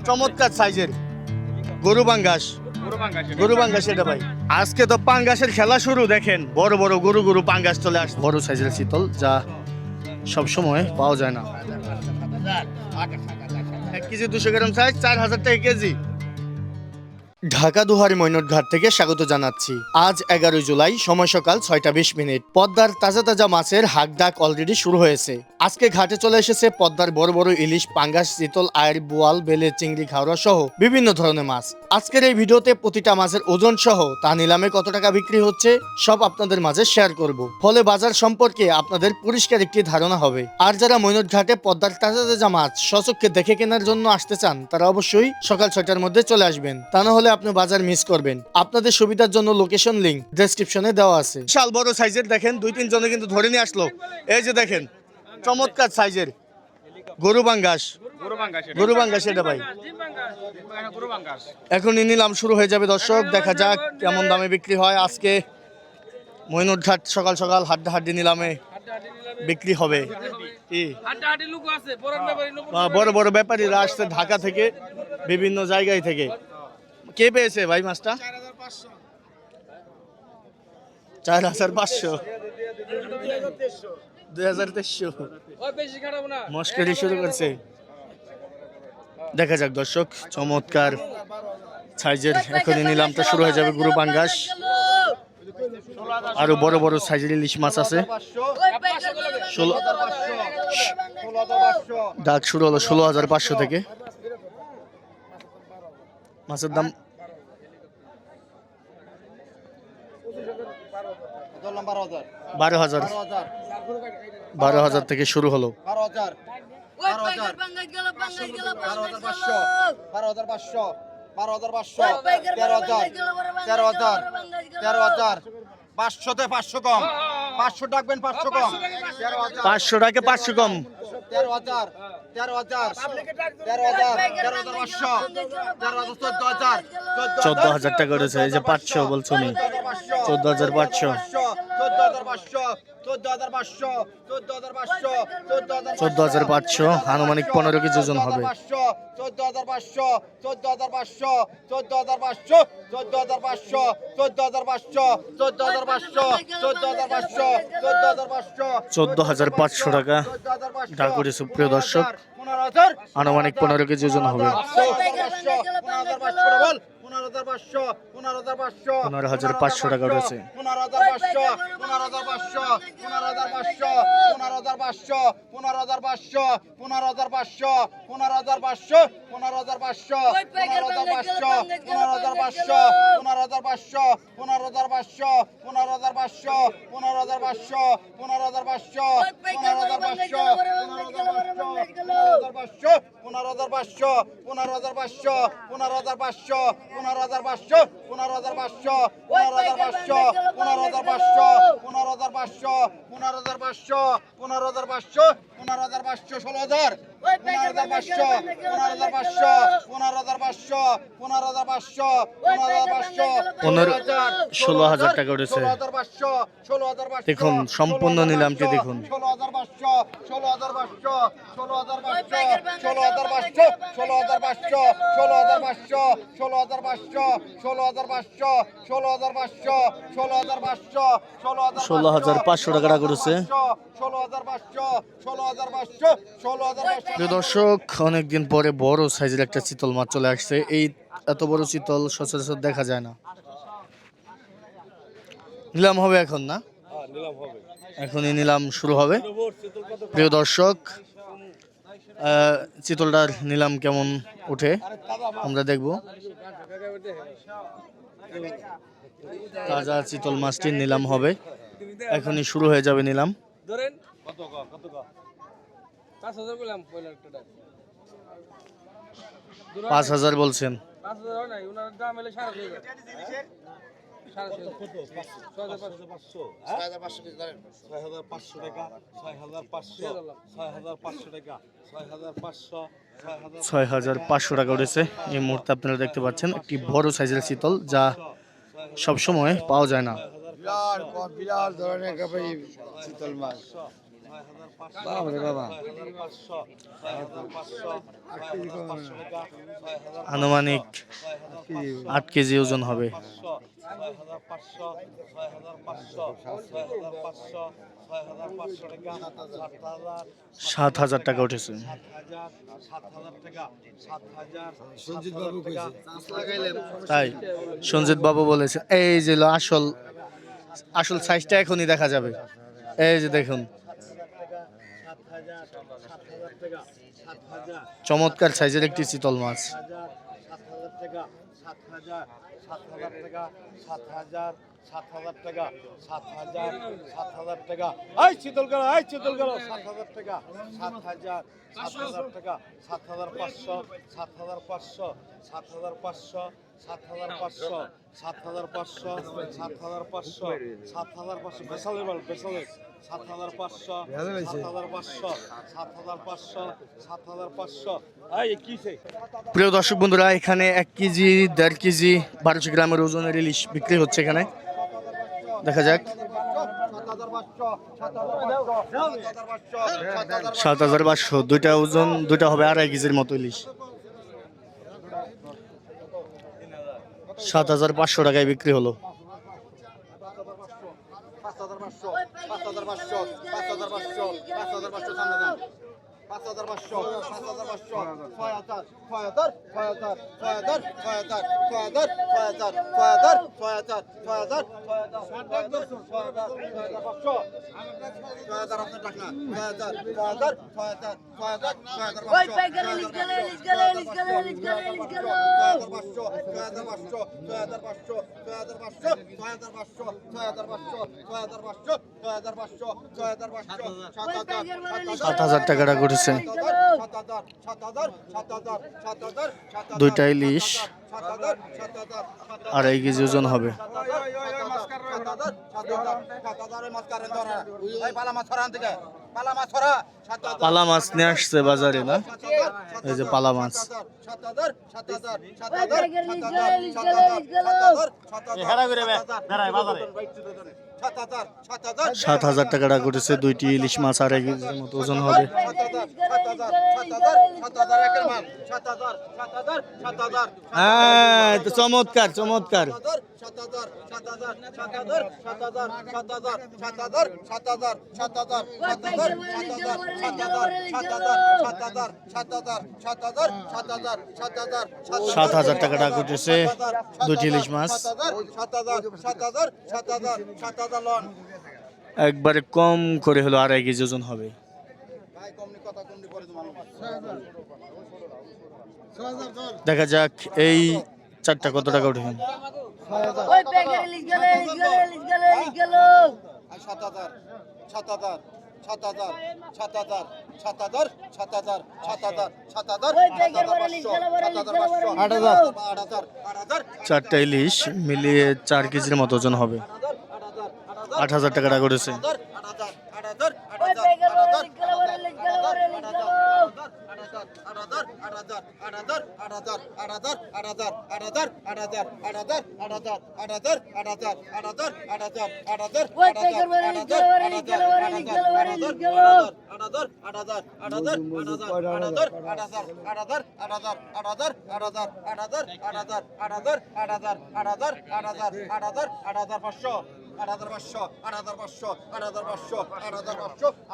চমৎকার সাইজের গরু পাঙ্গাস। এটা ভাই আজকে তো পাঙ্গাসের খেলা শুরু। দেখেন বড় বড় গরু পাঙ্গাস চলে আসছে। বড় সাইজের চিতল যা সব সময় পাওয়া যায় না। 1 কেজি 200 গ্রাম সাইজ, 4000 টাকা কেজি। ঢাকা দুহারি মৈনটঘাট থেকে স্বাগত জানাচ্ছি। আজ 11 জুলাই, সময় সকাল 6টা 20 মিনিট। পদ্মার তাজা তাজা মাছের হাক ডাক অলরেডি শুরু হয়েছে। আজকে ঘাটে চলে এসেছে পদ্মার বড় বড় ইলিশ, পাঙ্গাস, চিতল, আয়ের, বোয়াল, বেলে, চিংড়ি, ঘাওড়া সহ বিভিন্ন ধরনের মাছ। আজকের এই ভিডিওতে প্রতিটা মাছের ওজন সহ তা নিলামে কত টাকা বিক্রি হচ্ছে সব আপনাদের মাঝে শেয়ার করব। ফলে বাজার সম্পর্কে আপনাদের পরিষ্কার একটি ধারণা হবে। আর যারা মৈনটঘাটে পদ্মার তাজা তাজা মাছ স্বচক্ষে দেখে কেনার জন্য আসতে চান তারা অবশ্যই সকাল 6টার মধ্যে চলে আসবেন। তা না হলে আপনি বাজার মিস করবেন। আপনাদের সুবিধার জন্য লোকেশন লিংক ডেসক্রিপশনে দেওয়া আছে। বিশাল বড় সাইজের দেখেন, 2-3 জনে কিন্তু ধরে নিয়ে আসলো। এই যে দেখেন চমৎকার সাইজের গরু পাঙ্গাস। এটা ভাই এখনই নিলাম শুরু হয়ে যাবে। দর্শক দেখা যাক কেমন দামে বিক্রি হয়। আজকে মৈনটঘাট সকাল সকাল হাড্ডাহাড্ডি নিলামে বিক্রি হবে। বড় বড় ব্যাপারীরা আসছে ঢাকা থেকে, বিভিন্ন জায়গায় থেকে। কে পেয়েছে ভাই মাছটা? 4500, 2300 মস্করি শুরু করছে। দেখা যাক দর্শক, চমৎকার সাইজের এখনই নিলামটা শুরু হয়ে যাবে। গরু পাঙ্গাস, আরো বড় বড় সাইজের ইলিশ মাছ আছে। ডাক শুরু হলো 16500 থেকে। মাছের দাম 12,000 থেকে শুরু হলো। 500 কম, 500 ডাকবেন, 500 কম, 500 টাকা 500 কম। 13,000, 14,000 টাকা করেছে। এই যে 500 বলছো নি, 14,500, 14,500 আনুমানিক 15 কেজি ওজন হবে। 14,500, 14,500, 14,500 টাকা ডাক করেছে প্রিয় দর্শক, আনুমানিক 15 কেজি ওজন হবে। 15,500 টাকা রয়েছে। 16,000 টাকা উঠেছে। দেখুন সম্পূর্ণ নিলামটি দেখুন। 16,500 টাকা করেছে। দর্শক অনেকদিন পরে বড় সাইজের একটা চিতল মাছ চলে আসছে। এই এত বড় চিতল সচরাচর দেখা যায় না। নিলাম হবে এখন না? এখনই নিলাম শুরু হবে। প্রিয় দর্শক, চিতলটার নিলাম কেমন ওঠে আমরা দেখব। তাজা চিতল মাছটির নিলাম হবে, এখনই শুরু হয়ে যাবে নিলাম। 5,000 বলছেন। 6,500 টাকা উঠেছে। এই মুহূর্তে আপনারা দেখতে পাচ্ছেন একটি বড় সাইজের চিতল যা সব সময় পাওয়া যায় না। বিরাট ধরনের চিতল মাছ। বাবারে বাবা আনুমানিক 8 কেজি ওজন হবে। 7,000 টাকা উঠেছে। তাই সঞ্জিত বাবু বলেছে এই যে আসল আসল সাইজটা এখনই দেখা যাবে। এই যে দেখুন, চমৎকার সাইজের একটি চিতল মাছ। 7,000 টাকা 7,000 টাকা এই চিতল গেল 7,000 টাকা 7,000 টাকা 7,500 7,500 7,500 7,500 7,500 7,500 বেসালে বল বেসালে 7,500 7,500 7,500 7,500 এই কিসে। প্রিয় দর্শক বন্ধুরা, এখানে 1 কেজি 1.5 কেজি 1200 গ্রামের ওজনের ইলিশ বিক্রি হচ্ছে। এখানে দেখা যাক 7,500, দুইটা ওজন, দুইটা হবে 2.5 কেজির মতো ইলিশ। 7,500 টাকায় বিক্রি হলো। 7,000 টাকাটা করেছে দুইটা ইলিশ, 2.5 কেজি ওজন হবে। পালা মাছ নিয়ে আসছে বাজারে, না এই যে পালা মাছ। 7,000 টাকাটা করেছে দুইটি ইলিশ মাছ, 2.5 কেজির মতো ওজন হবে। হ্যাঁ, চমৎকার চমৎকার। 7,000 টাকাটা করেছে দুইটি ইলিশ মাছ। একবারে কম করে হলো 2.5 কেজি ওজন হবে। দেখা যাক এই চারটা কত টাকা উঠে। 4টা ইলিশ মিলিয়ে 4 কেজির মতো ওজন হবে। 8,000 টাকাটা করেছে।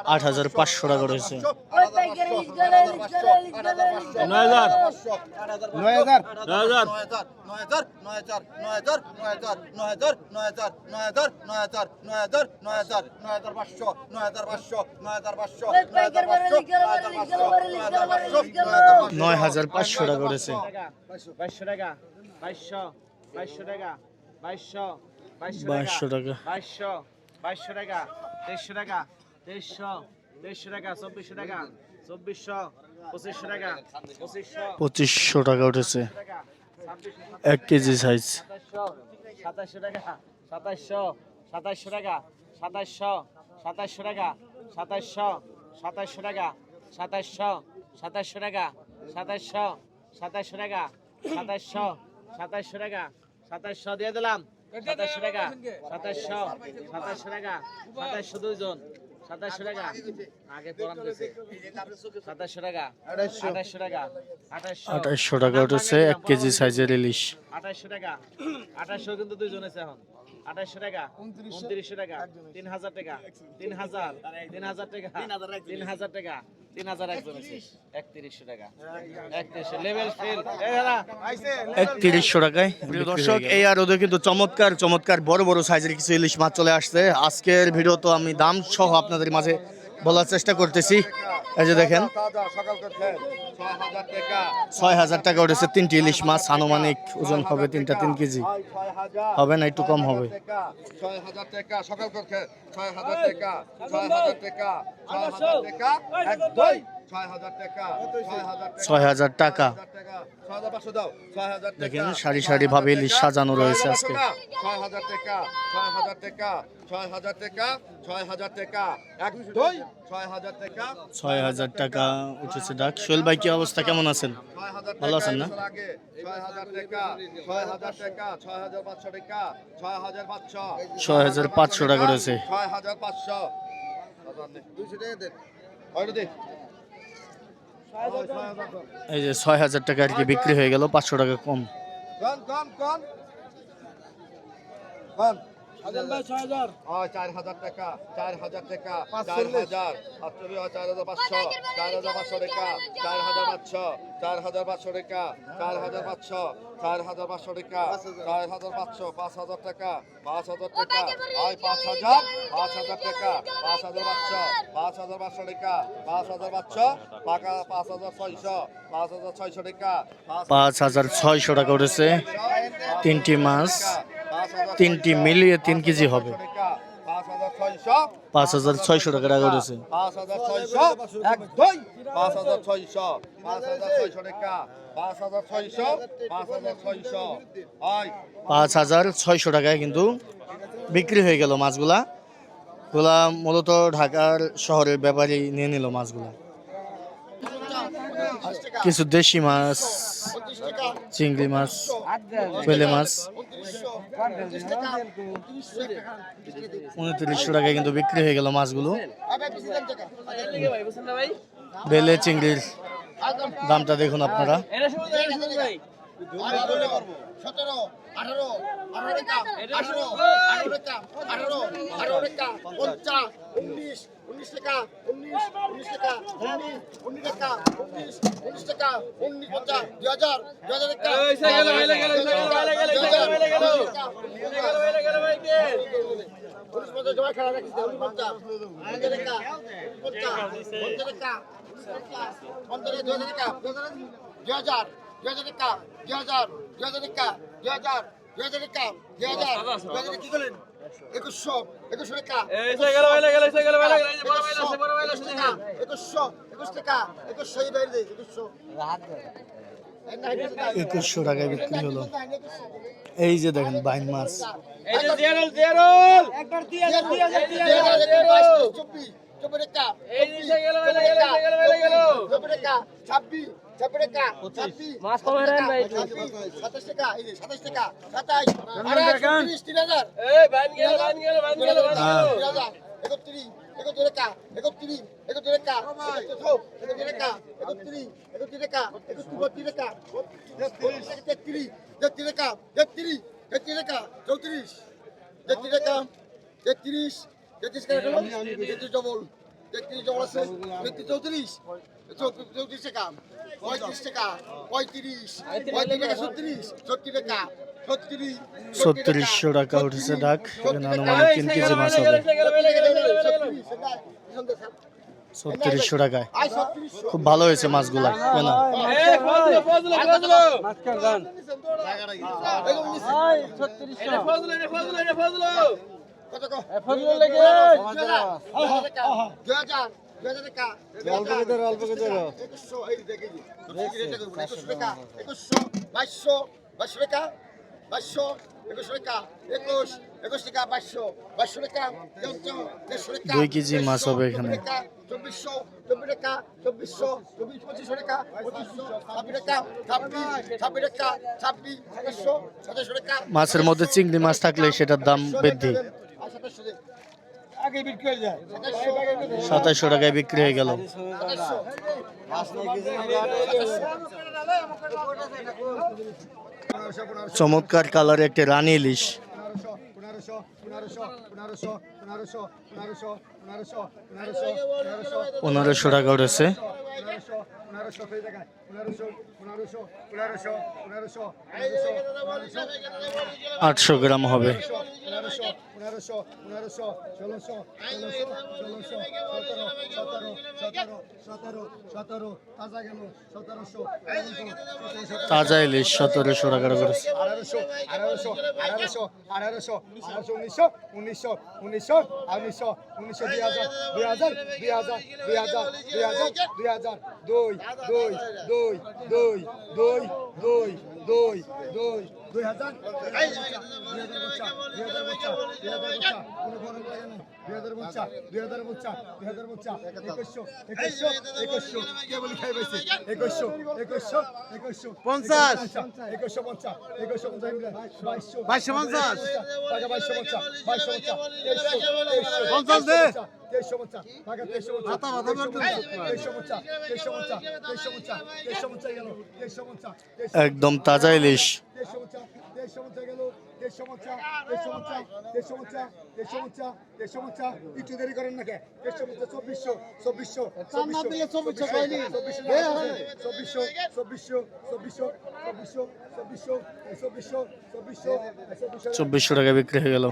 8,500 টাকা করেছে। 9,500 টাকা করেছে। 2200 টাকা 2200 টাকা 2200 টাকা 2200 টাকা 2300 টাকা 2300 টাকা 2400 টাকা 2400 2500 টাকা 2500 টাকা উঠেছে 1 কেজি সাইজ। 2700 টাকা 2700 টাকা 2700 টাকা 2700 টাকা 2700 টাকা 2700 টাকা 2700 টাকা 2700 দিয়ে দিলাম। 2700 টাকা 2700 টাকা 2700 দুইজন 2700 টাকা আগে পরান দিছে 2700 টাকা 2800 টাকা 2800 টাকা উঠেছে 1 কেজি সাইজের ইলিশ। 2800 টাকা 2800 কিন্তু দুইজন আছে এখন 2800 টাকা 2900 টাকা 3000 টাকা 3000 টাকা 3000 টাকা 3000 একজন আছে 3100 টাকা 3100 লেভেল ফেল এই দাদা 3100 টাকায়। প্রিয় দর্শক, এই আরদে কিন্তু চমৎকার চমৎকার বড় বড় সাইজের কিছু ইলিশ মাছ চলে আসছে। আজকের ভিডিও তো আমি দাম সহ আপনাদের মাঝে বলার চেষ্টা করতেছি। এই যে দেখেন সকাল করতে 6000 টাকা 6000 টাকা উঠেছে 3টি ইলিশ মাছ। আনুমানিক ওজন হবে 3টা 3 কেজি, 6000 হবে না একটু কম হবে। 6000 টাকা সকাল করতে 6000 টাকা 6000 টাকা 6000 টাকা 1 2 6000 টাকা 6000 টাকা। 6500 দাও 6000 টাকা দেখেন সারি সারি ভাবে ইলিশ সাজানো রয়েছে আজকে। 6000 টাকা 6000 টাকা 6000 টাকা 6000 টাকা 1 2 6000 টাকা 6000 টাকা উঠেছে ডাক। সোহেল ভাই কি অবস্থা, কেমন আছেন? ভালো আছেন না? 6000 টাকা 6000 টাকা 6500 টাকা 6500 6500 টাকা উঠেছে। 6500 200 টাকা দেন ওইটা দে এই যে 6000 টাকা আর কি বিক্রি হয়ে গেল, 500 টাকা কম। কোন হাজার ভাই 6000 4000 টাকা 4000 টাকা 4000 4500 4500 টাকা 4500 4500 টাকা 4500 4500 টাকা 4500 5000 টাকা 5000 টাকা 5000 5000 টাকা 5500 5500 টাকা 5500 টাকা 5600 5600 টাকা 5600 টাকা উঠেছে। 3টি মাছ 3টি মিলিয়ে 3 কেজি হবে। 5600 টাকা টাকা উঠেছে। 5600 1 2 5600 5600 টাকা 5600 5600 আই 5600 টাকায় কিন্তু বিক্রি হয়ে গেল মাছগুলা। গুলা মূলত ঢাকার শহরের ব্যাপারী নিয়ে নিল মাছগুলা। কিছু দেশি মাছ, চিংড়ি মাছ, পেলে মাছ 2900 টাকায় কিন্তু বিক্রি হয়ে গেল মাছগুলো। বেলে চিংড়ির দামটা দেখুন আপনারা। 17 18 18 টাকা 18 টাকা 18 টাকা 50 19 19 টাকা 19 টাকা 19 টাকা 19 টাকা 19 50 2000 2000 টাকা এই গেল জমা খারাপ রাখিস 50 টাকা 50 টাকা 50 টাকা 2000 টাকা 2000 টাকা 2000 টাকা 2000 টাকা 2000 কি করলেন 2100 টাকা 2100 টাকা 2100 বাইরে দে 2100 টাকায় বিক্রি হলো। এই যে দেখেন বাইন মাছ, এই যে জেরল একবার দিয়ে যা 24 টাকা এই নিচে গেল 24 টাকা 26 টাকা 26 মাছ কমে রাখেন ভাই 27 টাকা এই 27 টাকা 27 3000 এই বান গেল 31 টাকা 31 টাকা 31 টাকা 31 টাকা 32 টাকা 33 টাকা 34 টাকা 34 টাকা 33 ডবল 33 ডবল আছে 34 টাকা 35 টাকা 35 টাকা 36 টাকা 3600 টাকা উঠেছে ডাক। এখানে আনুমানিক 3 কেজি মাছ হবে। 3600 টাকায় খুব ভালো হয়েছে মাছগুলা। কেন দুই কেজি মাছ হবে এখানে। 2400 টাকা 2400 2500 টাকা 2500 টাকা 26 টাকা 26 2700 টাকা। মাছের মধ্যে চিংড়ি মাছ থাকলে সেটার দাম বৃদ্ধি। আগে বিক্রি হয়ে যায় 2700 টাকায় বিক্রি হয়ে গেল। চমৎকার কালারের একটি রানী ইলিশ। 1500 টাকা উঠেছে। 800 গ্রাম হবে। 17 তাজা ইলিশ 1700 টাকা করেছে। 22 একদম তাজা ইলিশ। 23 একটু দেরি করেন না কে 2400 2400 টাকা বিক্রি হয়ে গেল।